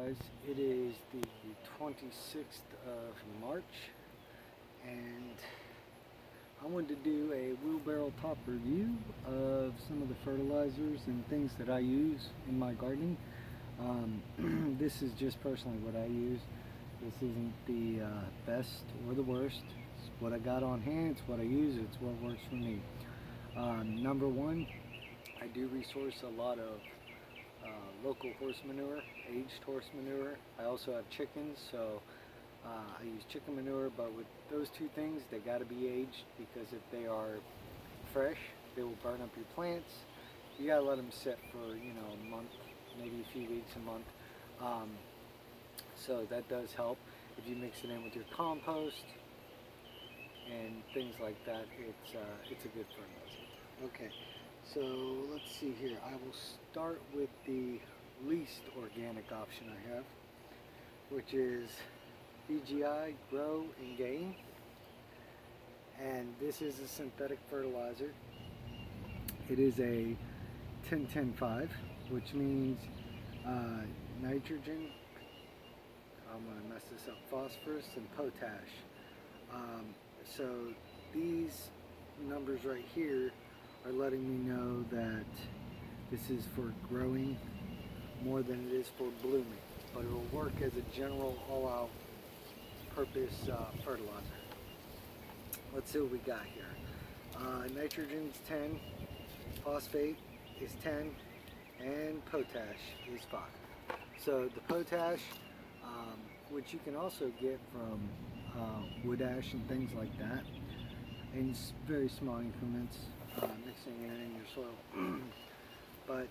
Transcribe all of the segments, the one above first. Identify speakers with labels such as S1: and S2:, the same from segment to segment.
S1: guys. It is the 26th of March, and I wanted to do a wheelbarrow top review of some of the fertilizers and things that I use in my gardening. This is just personally what I use. This isn't the best or the worst. It's what I got on hand. It's what I use. It's what works for me. Number one, I do resource a lot of local horse manure, aged horse manure. I also have chickens, so I use chicken manure, but with those two things, they got to be aged, because if they are fresh, they will burn up your plants. You got to let them sit for, a month, maybe a few weeks, a month. So that does help. If you mix it in with your compost and things like that, it's a good fertilizer. Okay, so let's see here. I will start with the least organic option I have, which is BGI Grow and Gain, and this is a synthetic fertilizer. It is a 10-10-5, which means nitrogen, I'm going to mess this up, phosphorus and potash. So these numbers right here are letting me know that this is for growing more than it is for blooming, but it will work as a general all-out purpose fertilizer. Let's see what we got here. Nitrogen's 10, phosphate is 10, and potash is 5. So the potash, which you can also get from wood ash and things like that, in very small increments, mixing it in your soil. But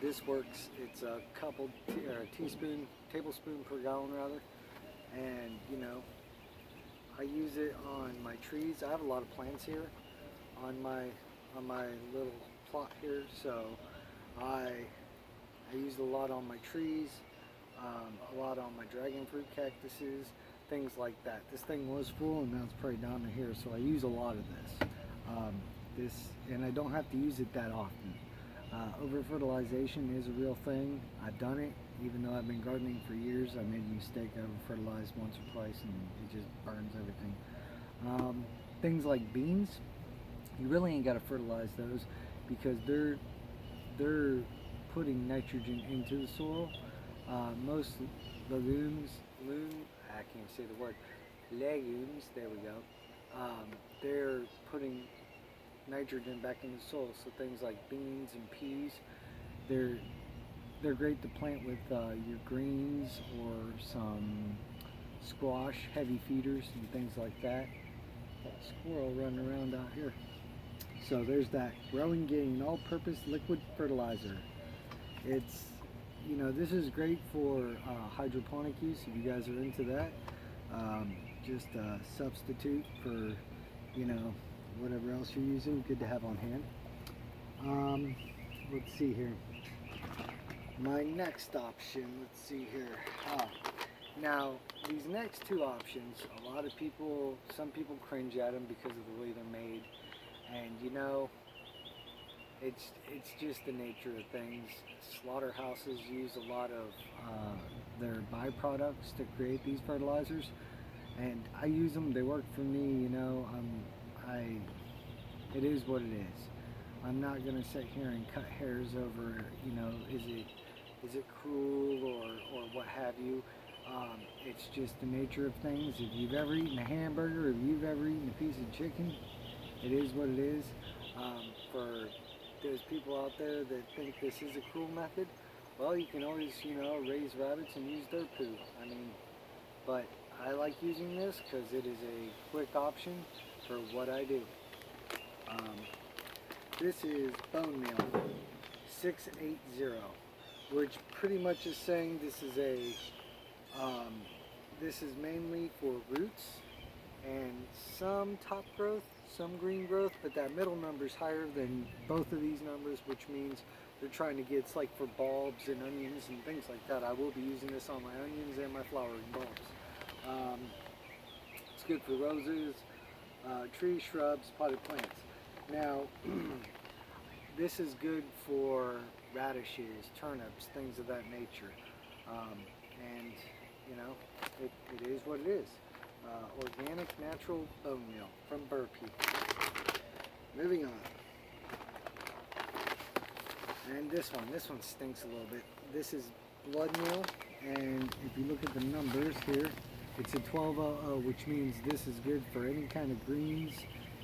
S1: this works. It's a tablespoon per gallon rather, and I use it on my trees. I have a lot of plants here on my little plot here, so I use it a lot on my trees, a lot on my dragon fruit cactuses, things like that. This thing was full and now it's probably down to here, so I use a lot of this. And I don't have to use it that often. Over fertilization is a real thing. I've done it, even though I've been gardening for years. I made a mistake. I over fertilized once or twice and it just burns everything. Things like beans, you really ain't got to fertilize those, because they're putting nitrogen into the soil. Most legumes, I can't say the word, legumes, there we go, they're putting nitrogen back in the soil. So things like beans and peas, they're great to plant with your greens or some squash, heavy feeders and things like that. Got a squirrel running around out here. So there's that Grow and Gain all-purpose liquid fertilizer. It's, this is great for hydroponic use if you guys are into that. Just a substitute for, whatever else you're using. Good to have on hand. Let's see here. My next option, let's see here. Now, these next two options, some people cringe at them because of the way they're made. And it's just the nature of things. Slaughterhouses use a lot of their byproducts to create these fertilizers, and I use them. They work for me. It is what it is. I'm not gonna sit here and cut hairs over, is it cruel or what have you. It's just the nature of things. If you've ever eaten a hamburger, if you've ever eaten a piece of chicken, it is what it is. For those people out there that think this is a cruel method, well, you can always, raise rabbits and use their poo. But I like using this because it is a quick option for what I do. This is bone meal 680, which pretty much is saying this is mainly for roots and some top growth, some green growth, but that middle number is higher than both of these numbers, which means they're trying to get, it's like for bulbs and onions and things like that. I will be using this on my onions and my flowering bulbs. It's good for roses, trees, shrubs, potted plants. Now, this is good for radishes, turnips, things of that nature. And you know, it is what it is. Organic, natural bone meal from Burr People. Moving on. And this one stinks a little bit. This is blood meal, and if you look at the numbers here, it's a 1200, which means this is good for any kind of greens,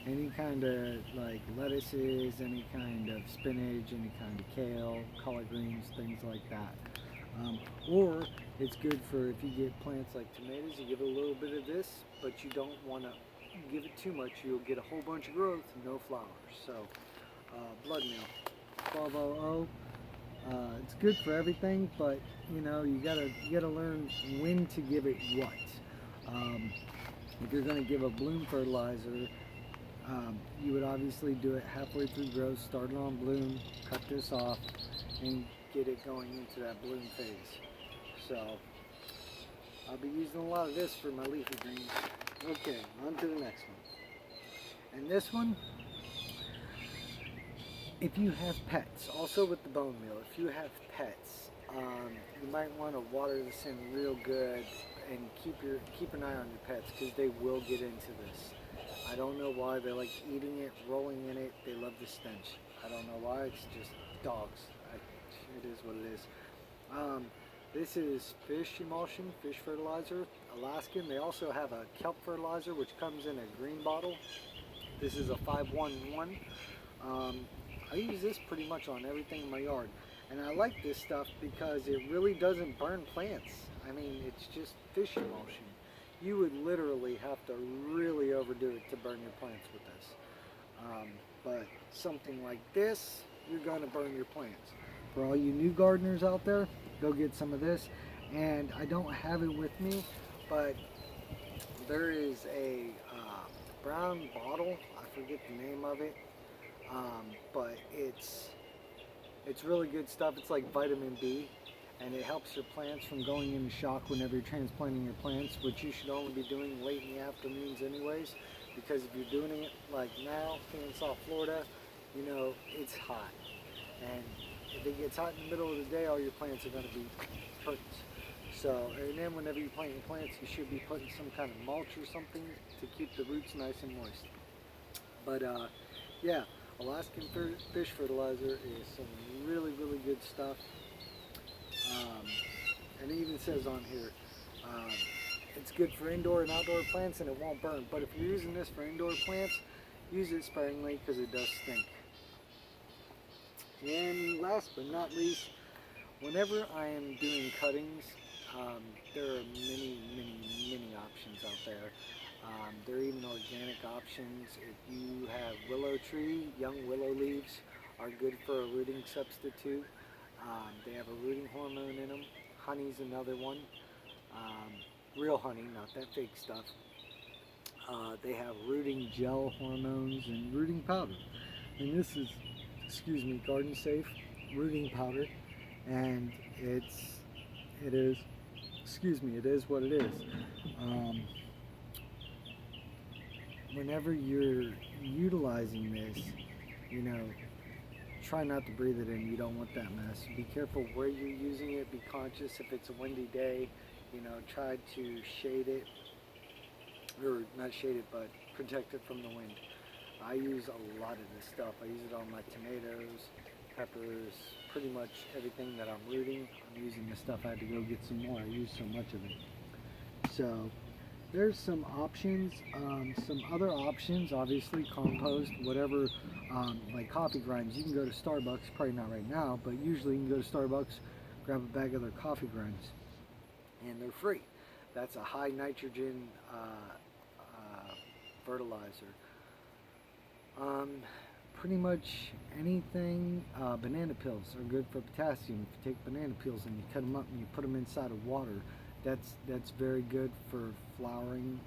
S1: any kind of like lettuces, any kind of spinach, any kind of kale, collard greens, things like that. Or it's good for if you get plants like tomatoes, you give it a little bit of this, but you don't want to give it too much. You'll get a whole bunch of growth, no flowers. So blood meal, 1200. It's good for everything, but you know you gotta learn when to give it what. If you're going to give a bloom fertilizer, you would obviously do it halfway through growth, start it on bloom, cut this off, and get it going into that bloom phase. So I'll be using a lot of this for my leafy greens. Okay, on to the next one. And this one, if you have pets, also with the bone meal, if you have pets, you might want to water this in real good and keep an eye on your pets, because they will get into this. I don't know why. They like eating it, rolling in it. They love the stench. I don't know why. It's just dogs. It is what it is. This is fish emulsion, fish fertilizer, Alaskan. They also have a kelp fertilizer, which comes in a green bottle. This is a 511. I use this pretty much on everything in my yard. And I like this stuff because it really doesn't burn plants. I mean, it's just fish emulsion. You would literally have to really overdo it to burn your plants with this. But something like this, you're going to burn your plants. For all you new gardeners out there, go get some of this. And I don't have it with me, but there is a brown bottle. I forget the name of it, but it's really good stuff. It's like vitamin B, and it helps your plants from going into shock whenever you're transplanting your plants, which you should only be doing late in the afternoons anyways, because if you're doing it like now here in South Florida, you know, it's hot. And if it gets hot in the middle of the day, all your plants are going to be hurt. So, and then whenever you plant your plants, you should be putting some kind of mulch or something to keep the roots nice and moist. But yeah, Alaskan fish fertilizer is some really, really good stuff. And it even says on here, it's good for indoor and outdoor plants and it won't burn. But if you're using this for indoor plants, use it sparingly because it does stink. And last but not least, whenever I am doing cuttings, there are many options out there. There are even organic options. If you have willow tree, young willow leaves are good for a rooting substitute. They have a rooting hormone in them. Honey's another one. Real honey, not that fake stuff. They have rooting gel hormones and rooting powder. And this is, excuse me, garden safe rooting powder. And it is what it is. Whenever you're utilizing this, you know, try not to breathe it in. You don't want that mess. Be careful where you're using it. Be conscious if it's a windy day. You know, try to shade it, or not shade it, but protect it from the wind. I use a lot of this stuff. I use it on my tomatoes, peppers, pretty much everything that I'm rooting. I'm using this stuff. I had to go get some more. I use so much of it. So there's some options, some other options, obviously compost, whatever, like coffee grinds. You can go to Starbucks, probably not right now, but usually you can go to Starbucks, grab a bag of their coffee grinds, and they're free. That's a high nitrogen fertilizer. Pretty much anything, banana peels are good for potassium. If you take banana peels and you cut them up and you put them inside of water, that's very good for flowering,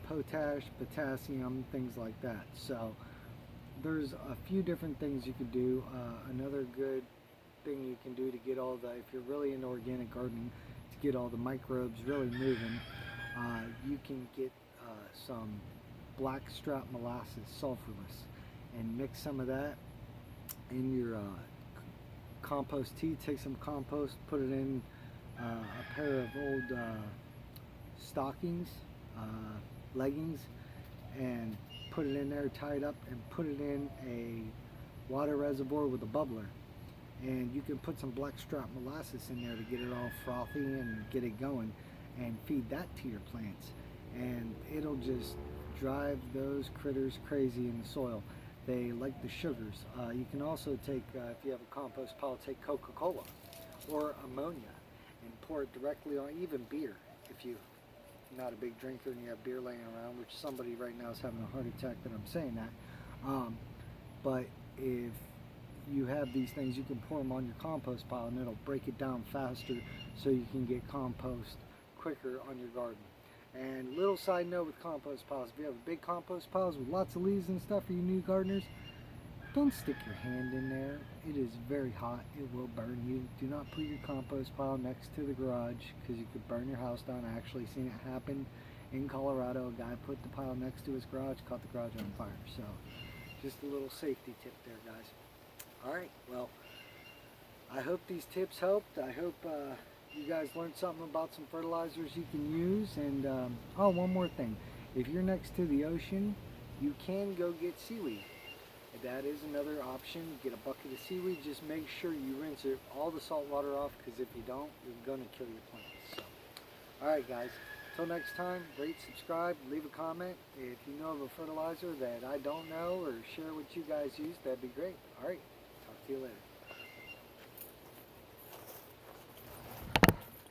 S1: potash, potassium, things like that. So there's a few different things you could do. Another good thing you can do to get all the, if you're really into organic gardening, to get all the microbes really moving, you can get some blackstrap molasses, sulfurless, and mix some of that in your compost tea. Take some compost, put it in a pair of old stockings, leggings, and put it in there, tie it up, and put it in a water reservoir with a bubbler. And you can put some blackstrap molasses in there to get it all frothy and get it going, and feed that to your plants, and it'll just drive those critters crazy in the soil. They like the sugars. You can also take, if you have a compost pile, take Coca-Cola or ammonia and pour it directly on, even beer. If you're not a big drinker and you have beer laying around, which somebody right now is having a heart attack that I'm saying that. But if you have these things, you can pour them on your compost pile and it'll break it down faster so you can get compost quicker on your garden. And little side note with compost piles, if you have big compost piles with lots of leaves and stuff for you new gardeners, don't stick your hand in there. It is very hot. It will burn you. Do not put your compost pile next to the garage because you could burn your house down. I actually seen it happen in Colorado. A guy put the pile next to his garage, caught the garage on fire. So just a little safety tip there, guys. Alright, well, I hope these tips helped. I hope you guys learned something about some fertilizers you can use. And oh, one more thing. If you're next to the ocean, you can go get seaweed. That is another option. Get a bucket of seaweed. Just make sure you rinse it, all the salt water off, because if you don't, you're going to kill your plants. So, alright guys, until next time, rate, subscribe, leave a comment. If you know of a fertilizer that I don't know or share what you guys use, that'd be great. Alright, talk to you later.